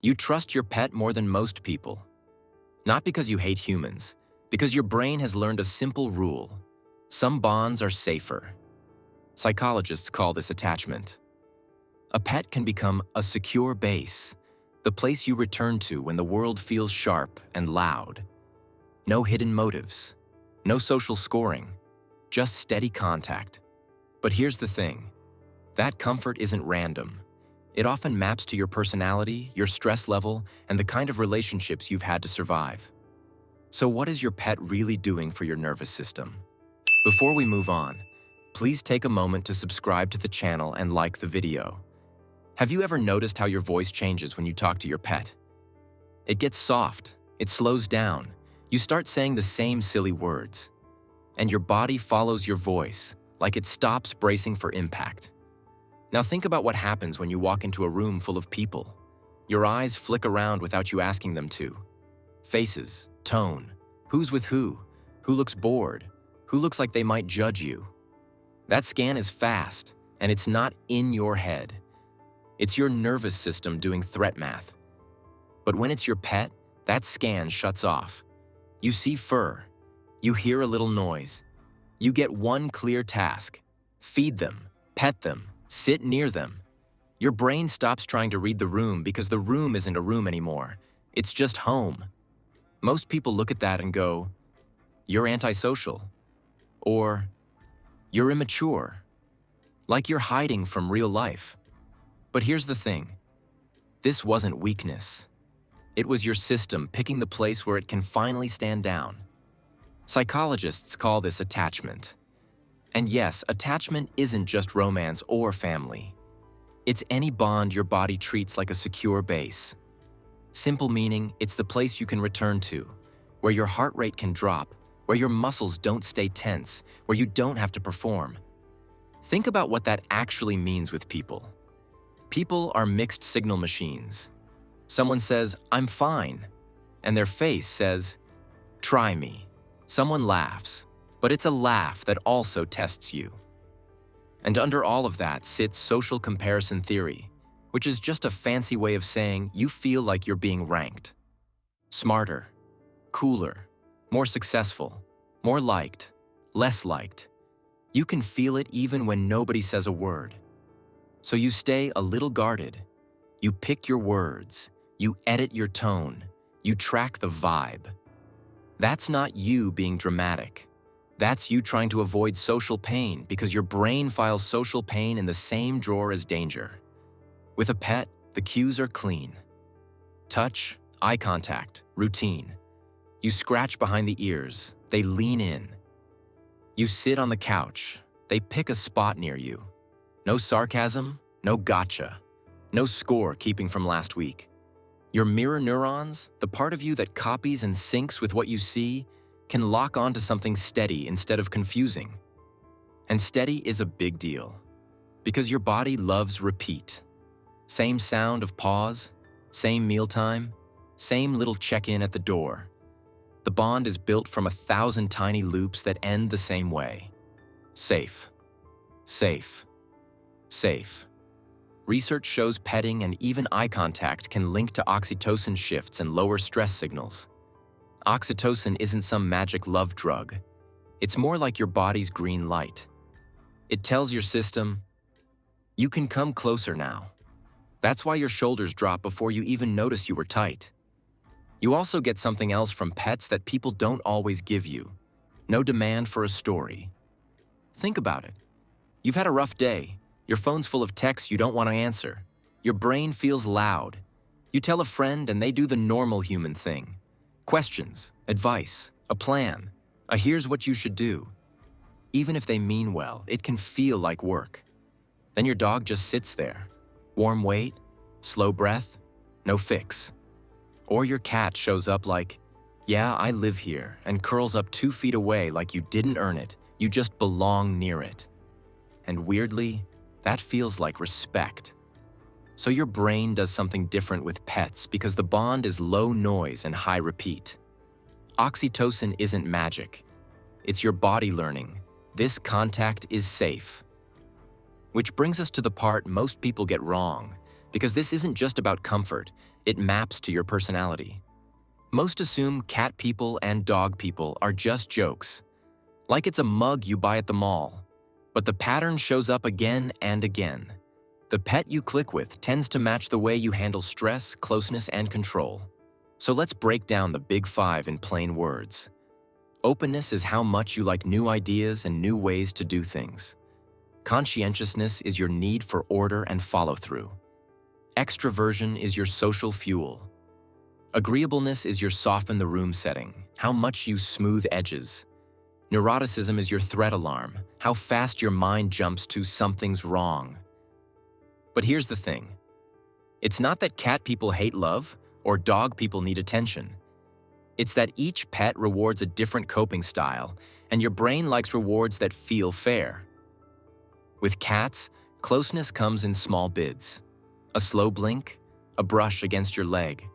You trust your pet more than most people. Not because you hate humans, because your brain has learned a simple rule. Some bonds are safer. Psychologists call this attachment. A pet can become a secure base, the place you return to when the world feels sharp and loud. No hidden motives, no social scoring, just steady contact. But here's the thing, that comfort isn't random. It often maps to your personality, your stress level, and the kind of relationships you've had to survive. So what is your pet really doing for your nervous system? Before we move on, please take a moment to subscribe to the channel and like the video. Have you ever noticed how your voice changes when you talk to your pet? It gets soft, it slows down, you start saying the same silly words, and your body follows your voice, like it stops bracing for impact. Now think about what happens when you walk into a room full of people. Your eyes flick around without you asking them to. Faces, tone, who's with who looks bored, who looks like they might judge you. That scan is fast, and it's not in your head. It's your nervous system doing threat math. But when it's your pet, that scan shuts off. You see fur, you hear a little noise. You get one clear task: feed them, pet them, sit near them. Your brain stops trying to read the room because the room isn't a room anymore. It's just home. Most people look at that and go, "You're antisocial," or "You're immature," like you're hiding from real life. But here's the thing. This wasn't weakness. It was your system picking the place where it can finally stand down. Psychologists call this attachment. And yes, attachment isn't just romance or family. It's any bond your body treats like a secure base. Simple meaning, it's the place you can return to, where your heart rate can drop, where your muscles don't stay tense, where you don't have to perform. Think about what that actually means with people. People are mixed signal machines. Someone says, "I'm fine," and their face says, "Try me." Someone laughs, but it's a laugh that also tests you. And under all of that sits social comparison theory, which is just a fancy way of saying you feel like you're being ranked. Smarter, cooler, more successful, more liked, less liked. You can feel it even when nobody says a word. So you stay a little guarded. You pick your words, you edit your tone, you track the vibe. That's not you being dramatic. That's you trying to avoid social pain because your brain files social pain in the same drawer as danger. With a pet, the cues are clean. Touch, eye contact, routine. You scratch behind the ears, they lean in. You sit on the couch, they pick a spot near you. No sarcasm, no gotcha, no score keeping from last week. Your mirror neurons, the part of you that copies and syncs with what you see, can lock onto something steady instead of confusing. And steady is a big deal, because your body loves repeat. Same sound of pause, same mealtime, same little check-in at the door. The bond is built from 1,000 tiny loops that end the same way. Safe, safe, safe. Research shows petting and even eye contact can link to oxytocin shifts and lower stress signals. Oxytocin isn't some magic love drug. It's more like your body's green light. It tells your system, you can come closer now. That's why your shoulders drop before you even notice you were tight. You also get something else from pets that people don't always give you. No demand for a story. Think about it. You've had a rough day. Your phone's full of texts you don't want to answer. Your brain feels loud. You tell a friend and they do the normal human thing. Questions, advice, a plan, a here's what you should do. Even if they mean well, it can feel like work. Then your dog just sits there. Warm wait, slow breath, no fix. Or your cat shows up like, "Yeah, I live here," and curls up 2 feet away like you didn't earn it, you just belong near it. And weirdly, that feels like respect. So your brain does something different with pets because the bond is low noise and high repeat. Oxytocin isn't magic. It's your body learning. This contact is safe. Which brings us to the part most people get wrong, because this isn't just about comfort, It maps to your personality. Most assume cat people and dog people are just jokes, like it's a mug you buy at the mall. But the pattern shows up again and again. The pet you click with tends to match the way you handle stress, closeness, and control. So let's break down the big five in plain words. Openness is how much you like new ideas and new ways to do things. Conscientiousness is your need for order and follow-through. Extroversion is your social fuel. Agreeableness is your soften-the-room setting, how much you smooth edges. Neuroticism is your threat alarm, how fast your mind jumps to something's wrong. But here's the thing. It's not that cat people hate love or dog people need attention. It's that each pet rewards a different coping style, and your brain likes rewards that feel fair. With cats, closeness comes in small bids. A slow blink, a brush against your leg,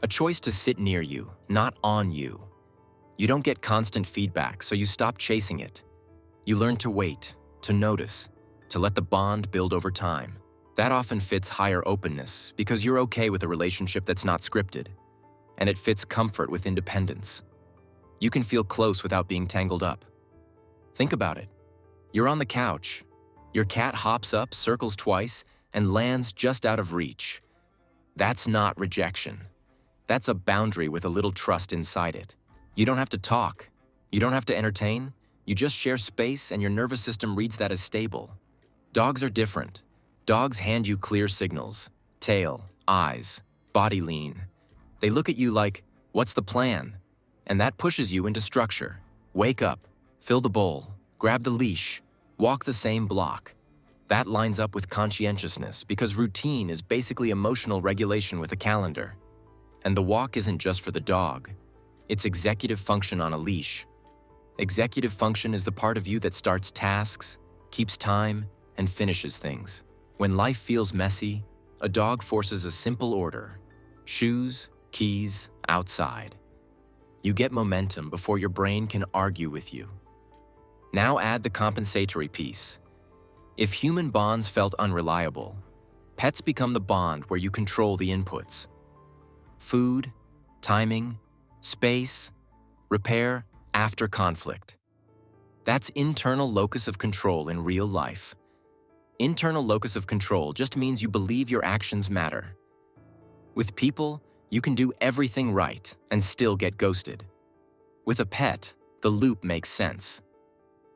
a choice to sit near you, not on you. You don't get constant feedback, so you stop chasing it. You learn to wait, to notice, to let the bond build over time. That often fits higher openness because you're okay with a relationship that's not scripted, and it fits comfort with independence. You can feel close without being tangled up. Think about it. You're on the couch. Your cat hops up, circles twice, and lands just out of reach. That's not rejection. That's a boundary with a little trust inside it. You don't have to talk. You don't have to entertain. You just share space, and your nervous system reads that as stable. Dogs are different. Dogs hand you clear signals. Tail, eyes, body lean. They look at you like, what's the plan? And that pushes you into structure. Wake up, fill the bowl, grab the leash, walk the same block. That lines up with conscientiousness because routine is basically emotional regulation with a calendar. And the walk isn't just for the dog. It's executive function on a leash. Executive function is the part of you that starts tasks, keeps time, and finishes things. When life feels messy, a dog forces a simple order. Shoes, keys, outside. You get momentum before your brain can argue with you. Now add the compensatory piece. If human bonds felt unreliable, pets become the bond where you control the inputs. Food, timing, space, repair after conflict. That's internal locus of control in real life. Internal locus of control just means you believe your actions matter. With people, you can do everything right and still get ghosted. With a pet, the loop makes sense.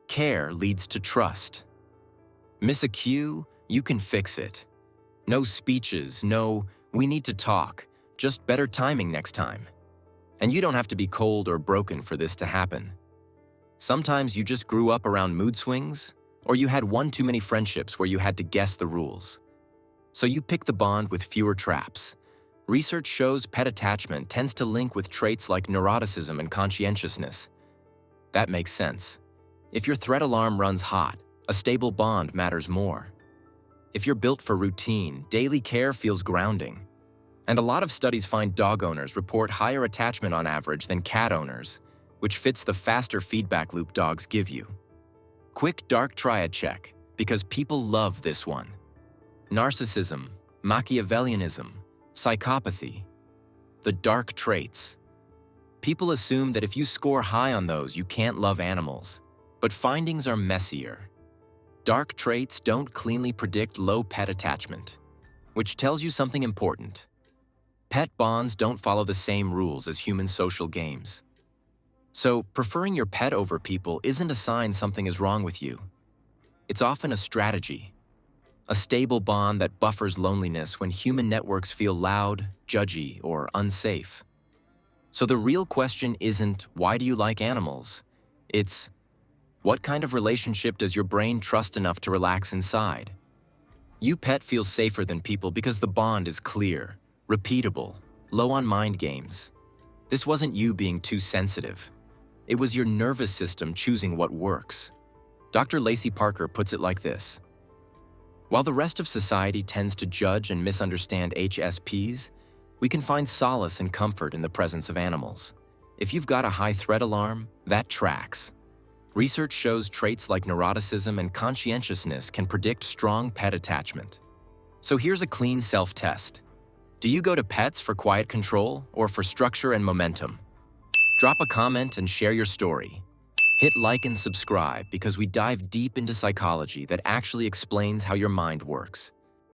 Care leads to trust. Miss a cue, you can fix it. No speeches, no, we need to talk, just better timing next time. And you don't have to be cold or broken for this to happen. Sometimes you just grew up around mood swings, or you had one too many friendships where you had to guess the rules. So you pick the bond with fewer traps. Research shows pet attachment tends to link with traits like neuroticism and conscientiousness. That makes sense. If your threat alarm runs hot, a stable bond matters more. If you're built for routine, daily care feels grounding. And a lot of studies find dog owners report higher attachment on average than cat owners, which fits the faster feedback loop dogs give you. Quick dark triad check, because people love this one. Narcissism, Machiavellianism, psychopathy. The dark traits. People assume that if you score high on those, you can't love animals. But findings are messier. Dark traits don't cleanly predict low pet attachment, which tells you something important. Pet bonds don't follow the same rules as human social games. So, preferring your pet over people isn't a sign something is wrong with you. It's often a strategy. A stable bond that buffers loneliness when human networks feel loud, judgy, or unsafe. So the real question isn't, why do you like animals? It's, what kind of relationship does your brain trust enough to relax inside? You pet feels safer than people because the bond is clear, repeatable, low on mind games. This wasn't you being too sensitive. It was your nervous system choosing what works. Dr. Lacey Parker puts it like this. While the rest of society tends to judge and misunderstand HSPs, we can find solace and comfort in the presence of animals. If you've got a high threat alarm, that tracks. Research shows traits like neuroticism and conscientiousness can predict strong pet attachment. So here's a clean self-test. Do you go to pets for quiet control or for structure and momentum? Drop a comment and share your story. Hit like and subscribe because we dive deep into psychology that actually explains how your mind works.